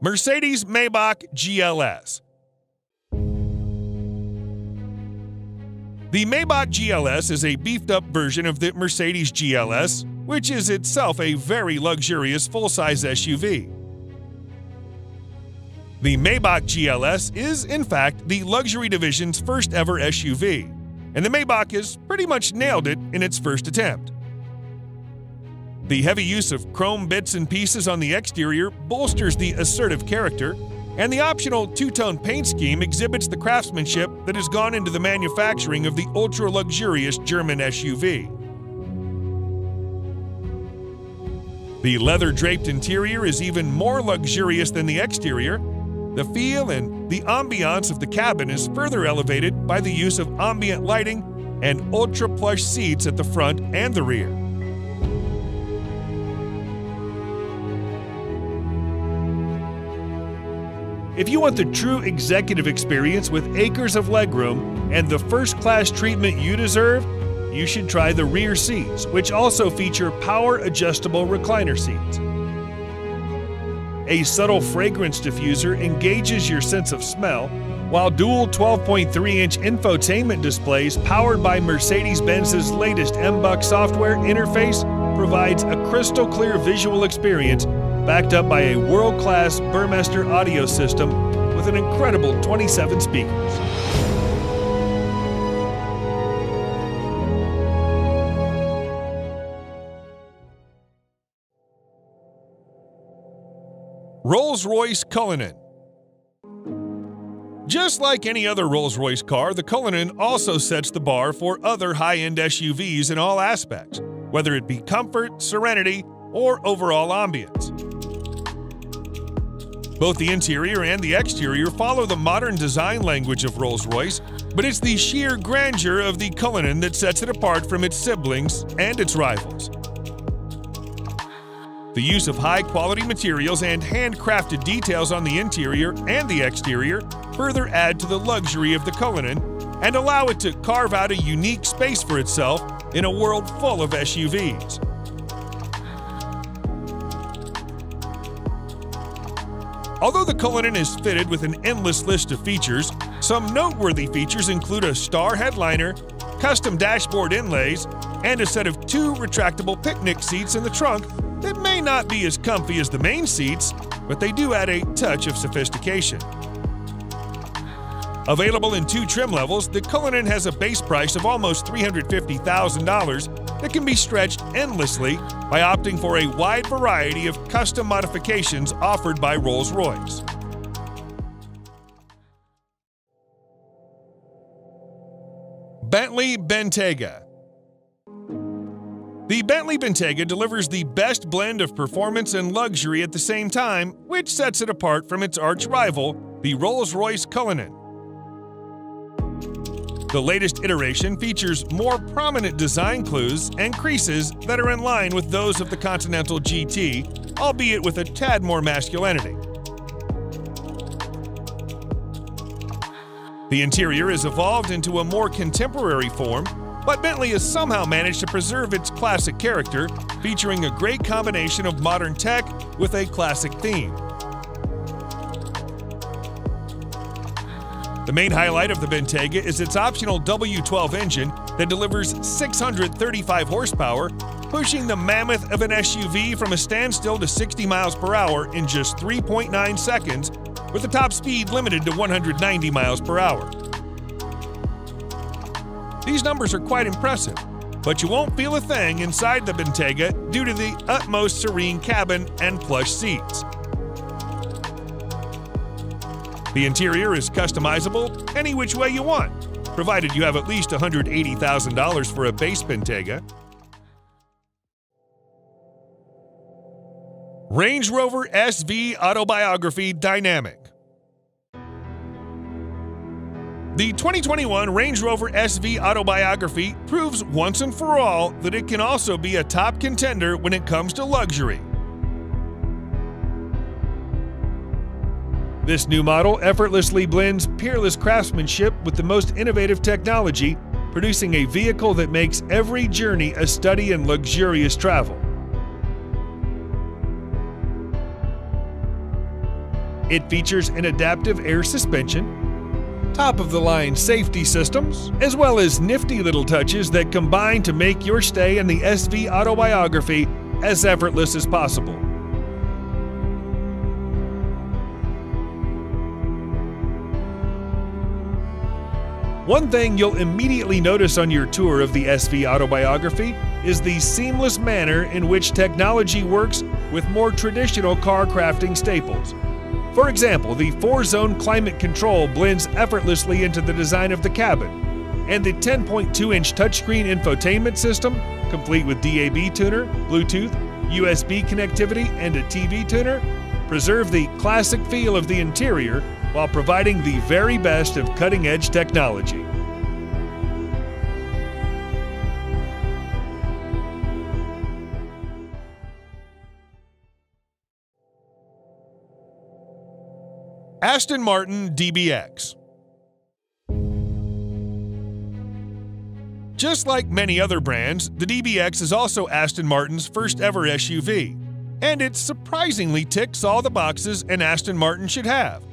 Mercedes-Maybach GLS. The Maybach GLS is a beefed-up version of the Mercedes GLS, which is itself a very luxurious full-size SUV. The Maybach GLS is, in fact, the luxury division's first-ever SUV, and the Maybach has pretty much nailed it in its first attempt. The heavy use of chrome bits and pieces on the exterior bolsters the assertive character, and the optional two-tone paint scheme exhibits the craftsmanship that has gone into the manufacturing of the ultra-luxurious German SUV. The leather-draped interior is even more luxurious than the exterior. The feel and the ambiance of the cabin is further elevated by the use of ambient lighting and ultra-plush seats at the front and the rear. If you want the true executive experience with acres of legroom and the first-class treatment you deserve, you should try the rear seats, which also feature power-adjustable recliner seats. A subtle fragrance diffuser engages your sense of smell, while dual 12.3-inch infotainment displays powered by Mercedes-Benz's latest MBUX software interface provides a crystal-clear visual experience backed up by a world-class Burmester audio system with an incredible 27 speakers. Rolls-Royce Cullinan. Just like any other Rolls-Royce car, the Cullinan also sets the bar for other high-end SUVs in all aspects, whether it be comfort, serenity, or overall ambience. Both the interior and the exterior follow the modern design language of Rolls-Royce, but it's the sheer grandeur of the Cullinan that sets it apart from its siblings and its rivals. The use of high-quality materials and handcrafted details on the interior and the exterior further add to the luxury of the Cullinan and allow it to carve out a unique space for itself in a world full of SUVs. Although the Cullinan is fitted with an endless list of features, some noteworthy features include a star headliner, custom dashboard inlays, and a set of 2 retractable picnic seats in the trunk that may not be as comfy as the main seats, but they do add a touch of sophistication. Available in 2 trim levels, the Cullinan has a base price of almost $350,000 that can be stretched endlessly by opting for a wide variety of custom modifications offered by Rolls-Royce. Bentley Bentayga. The Bentley Bentayga delivers the best blend of performance and luxury at the same time, which sets it apart from its arch-rival, the Rolls-Royce Cullinan. The latest iteration features more prominent design clues and creases that are in line with those of the Continental GT, albeit with a tad more masculinity. The interior is evolved into a more contemporary form, but Bentley has somehow managed to preserve its classic character, featuring a great combination of modern tech with a classic theme. The main highlight of the Bentayga is its optional W12 engine that delivers 635 horsepower, pushing the mammoth of an SUV from a standstill to 60 miles per hour in just 3.9 seconds, with the top speed limited to 190 miles per hour. These numbers are quite impressive, but you won't feel a thing inside the Bentayga due to the utmost serene cabin and plush seats. The interior is customizable any which way you want, provided you have at least $180,000 for a base Bentayga. Range Rover SV Autobiography Dynamic. The 2021 Range Rover SV Autobiography proves once and for all that it can also be a top contender when it comes to luxury. This new model effortlessly blends peerless craftsmanship with the most innovative technology, producing a vehicle that makes every journey a study in luxurious travel. It features an adaptive air suspension, top-of-the-line safety systems, as well as nifty little touches that combine to make your stay in the SV autobiography as effortless as possible. One thing you'll immediately notice on your tour of the SV autobiography is the seamless manner in which technology works with more traditional car crafting staples. For example, the 4-zone climate control blends effortlessly into the design of the cabin, and the 10.2-inch touchscreen infotainment system, complete with DAB tuner, Bluetooth, USB connectivity, and a TV tuner, preserve the classic feel of the interior while providing the very best of cutting-edge technology. Aston Martin DBX. Just like many other brands, the DBX is also Aston Martin's first ever SUV, and it surprisingly ticks all the boxes an Aston Martin should have.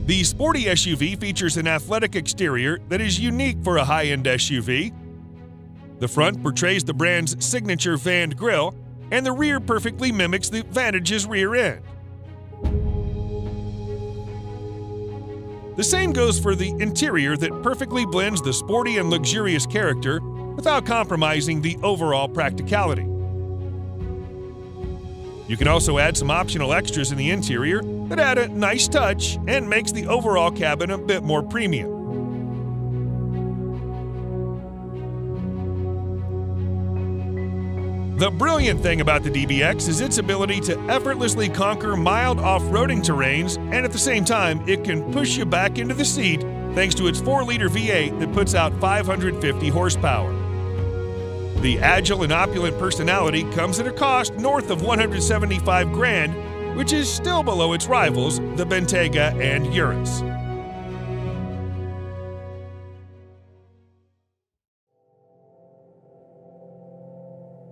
The sporty SUV features an athletic exterior that is unique for a high-end SUV. The front portrays the brand's signature vanned grille, and the rear perfectly mimics the Vantage's rear end. The same goes for the interior that perfectly blends the sporty and luxurious character without compromising the overall practicality. You can also add some optional extras in the interior that add a nice touch and makes the overall cabin a bit more premium. The brilliant thing about the DBX is its ability to effortlessly conquer mild off-roading terrains, and at the same time, it can push you back into the seat thanks to its 4-liter V8 that puts out 550 horsepower. The agile and opulent personality comes at a cost north of $175,000, which is still below its rivals, the Bentayga and Urus.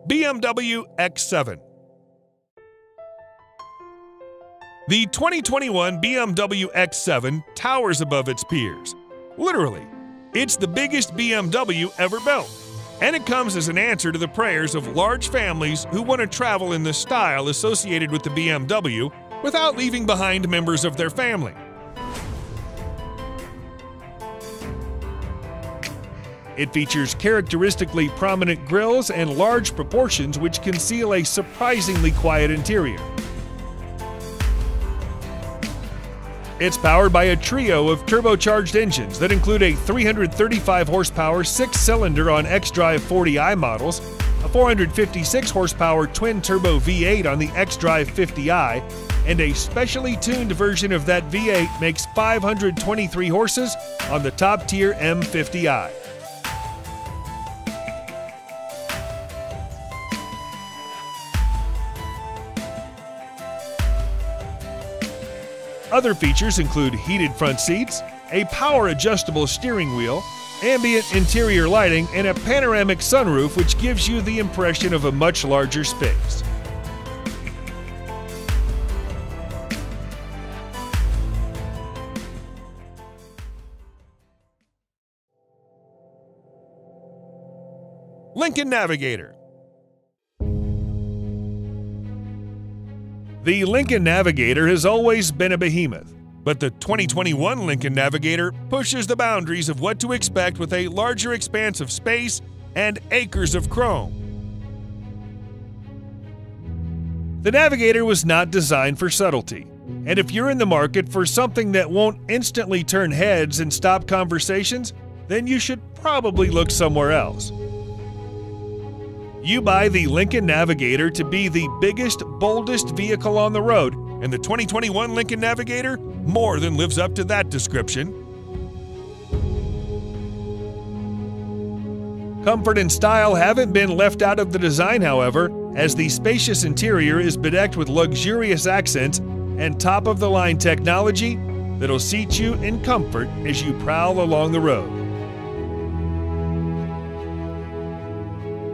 BMW X7. The 2021 BMW X7 towers above its peers. Literally, it's the biggest BMW ever built, and it comes as an answer to the prayers of large families who want to travel in the style associated with the BMW without leaving behind members of their family. It features characteristically prominent grilles and large proportions which conceal a surprisingly quiet interior. It's powered by a trio of turbocharged engines that include a 335 horsepower 6-cylinder on xDrive 40i models, a 456 horsepower twin-turbo V8 on the xDrive 50i, and a specially tuned version of that V8 makes 523 horses on the top-tier M50i. Other features include heated front seats, a power-adjustable steering wheel, ambient interior lighting, and a panoramic sunroof which gives you the impression of a much larger space. Lincoln Navigator. The Lincoln Navigator has always been a behemoth, but the 2021 Lincoln Navigator pushes the boundaries of what to expect with a larger expanse of space and acres of chrome. The Navigator was not designed for subtlety, and if you're in the market for something that won't instantly turn heads and stop conversations, then you should probably look somewhere else. You buy the Lincoln Navigator to be the biggest, boldest vehicle on the road, and the 2021 Lincoln Navigator more than lives up to that description. Comfort and style haven't been left out of the design, however, as the spacious interior is bedecked with luxurious accents and top-of-the-line technology that'll seat you in comfort as you prowl along the road.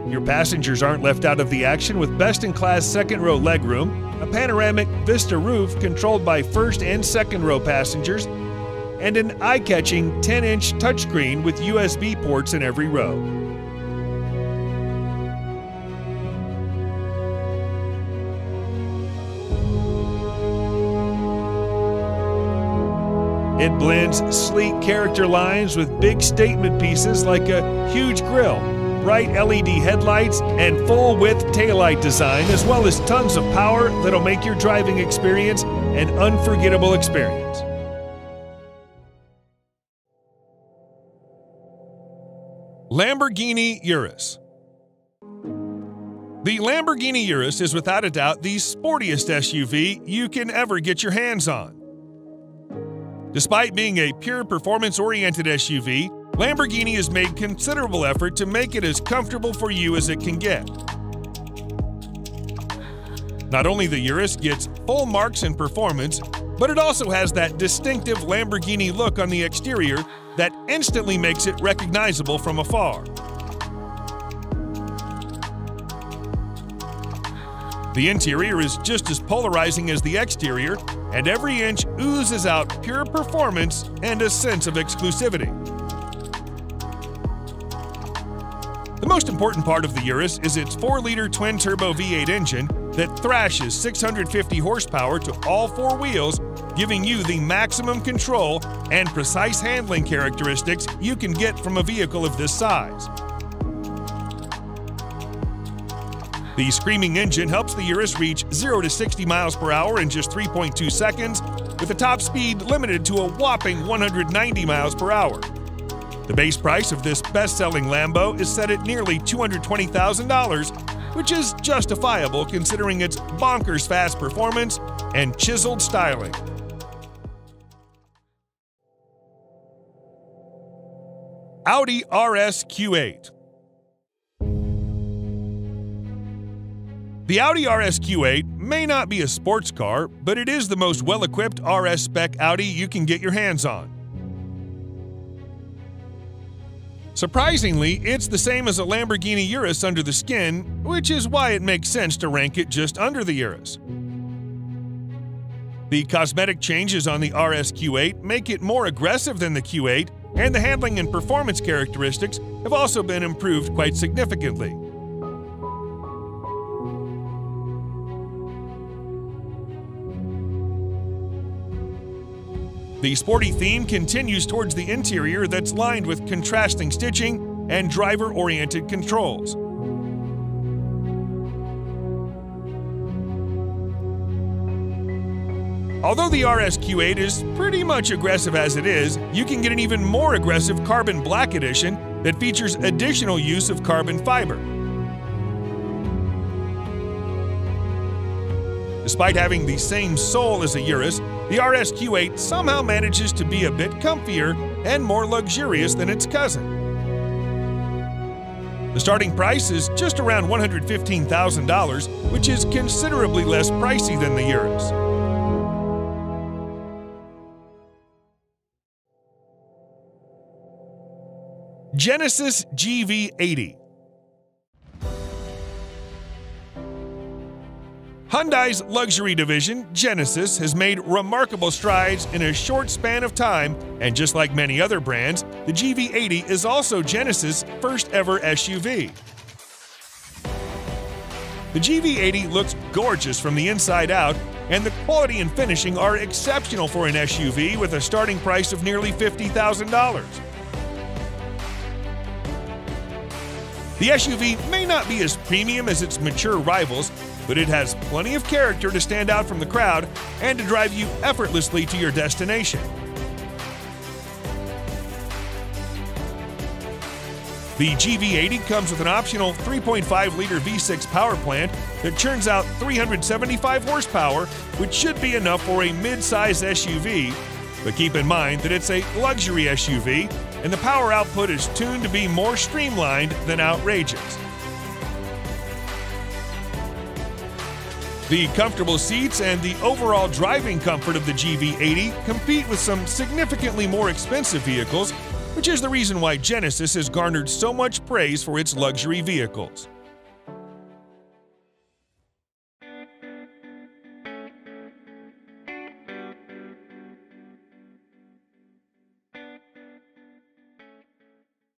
Your passengers aren't left out of the action with best-in-class second-row legroom, a panoramic Vista roof controlled by first and second-row passengers, and an eye-catching 10-inch touchscreen with USB ports in every row. It blends sleek character lines with big statement pieces like a huge grille, bright LED headlights, and full-width taillight design, as well as tons of power that'll make your driving experience an unforgettable experience. Lamborghini Urus. The Lamborghini Urus is without a doubt the sportiest SUV you can ever get your hands on. Despite being a pure performance-oriented SUV, Lamborghini has made considerable effort to make it as comfortable for you as it can get. Not only the Urus gets full marks in performance, but it also has that distinctive Lamborghini look on the exterior that instantly makes it recognizable from afar. The interior is just as polarizing as the exterior, and every inch oozes out pure performance and a sense of exclusivity. The most important part of the Urus is its 4-liter twin-turbo V8 engine that thrashes 650 horsepower to all four wheels, giving you the maximum control and precise handling characteristics you can get from a vehicle of this size. The screaming engine helps the Urus reach 0 to 60 miles per hour in just 3.2 seconds, with a top speed limited to a whopping 190 miles per hour. The base price of this best-selling Lambo is set at nearly $220,000, which is justifiable considering its bonkers fast performance and chiseled styling. Audi RS Q8. The Audi RS Q8 may not be a sports car, but it is the most well-equipped RS spec Audi you can get your hands on. Surprisingly, it's the same as a Lamborghini Urus under the skin, which is why it makes sense to rank it just under the Urus. The cosmetic changes on the RS Q8 make it more aggressive than the Q8, and the handling and performance characteristics have also been improved quite significantly. The sporty theme continues towards the interior that's lined with contrasting stitching and driver-oriented controls. Although the RS Q8 is pretty much aggressive as it is, you can get an even more aggressive Carbon Black Edition that features additional use of carbon fiber. Despite having the same sole as a Urus, the RS Q8 somehow manages to be a bit comfier and more luxurious than its cousin. The starting price is just around $115,000, which is considerably less pricey than the Urus. Genesis GV80. Hyundai's luxury division, Genesis, has made remarkable strides in a short span of time, and just like many other brands, the GV80 is also Genesis' first ever SUV. The GV80 looks gorgeous from the inside out, and the quality and finishing are exceptional for an SUV with a starting price of nearly $50,000. The SUV may not be as premium as its mature rivals, but it has plenty of character to stand out from the crowd and to drive you effortlessly to your destination. The GV80 comes with an optional 3.5-liter V6 power plant that churns out 375 horsepower, which should be enough for a mid-size SUV, but keep in mind that it's a luxury SUV, and the power output is tuned to be more streamlined than outrageous. The comfortable seats and the overall driving comfort of the GV80 compete with some significantly more expensive vehicles, which is the reason why Genesis has garnered so much praise for its luxury vehicles.